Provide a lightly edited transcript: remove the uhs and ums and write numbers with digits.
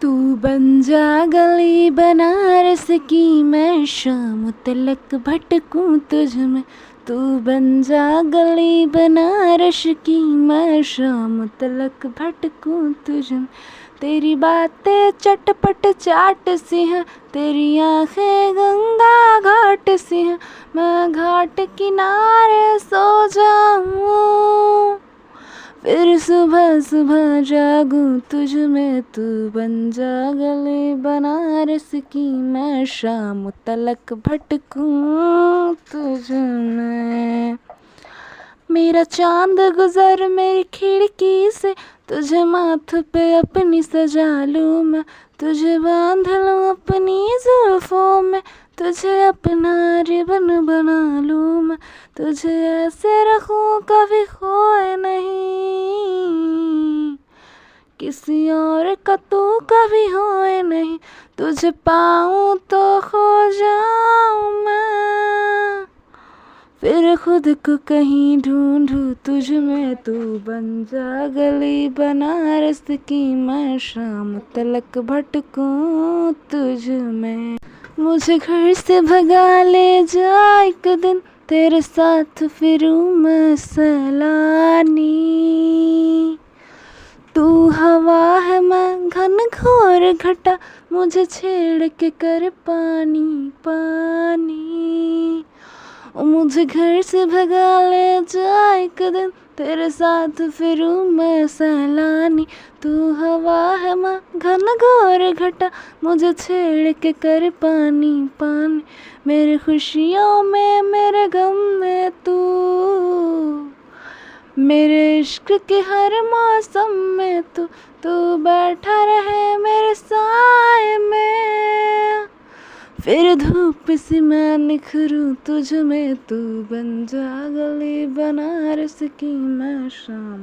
तू बन जा गली बनारस की, मैं शाम तलक भटकूं तुझ में। तू बन जा गली बनारस की, मैं शाम तलक भटकूं तुझ में। तेरी बातें चटपट चाट सी हैं, तेरी आंखें गंगा घाट सी हैं। मैं घाट किनारे सो जाऊं, फिर सुबह सुबह जागूं तुझ में। तू बन जा गली बनारस की, मैं शाम तलक भटकूं तुझ में। मेरा चांद गुजर मेरी खिड़की से, तुझे माथ पे अपनी सजा लूं मैं। तुझे बांध लूं अपनी जुल्फों में, तुझे अपना रिबन बना लूं मैं। तुझे ऐसे रखूं कभी खोए नहीं, किसी और का तू कभी होए नहीं। तुझे पाऊं तो खो जाऊं मैं, फिर खुद को कहीं ढूंढूं तुझ में। तू बन जा गली बनारस की, मैं शाम तलक भटकूं तुझ में। मुझे घर से भगा ले जा एक दिन, तेरे साथ फिरूं मैं सैलानी। तू हवा है मैं घन घोर घटा, मुझे छेड़ के कर पानी पानी। मुझे घर से भगा ले जा एक दिन, तेरे साथ फिरूं मैं सैलानी। तू हवा है मैं घन घोर घटा, मुझे छेड़ के कर पानी पानी। मेरे खुशियों में मेरे गम में तू, मेरे इश्क के हर मौसम में तू। तू बैठा रहे मेरे साए में, फिर धूप सी मैं निखरूं तुझ में। तू बन जा गली बनारस की, मैं शाम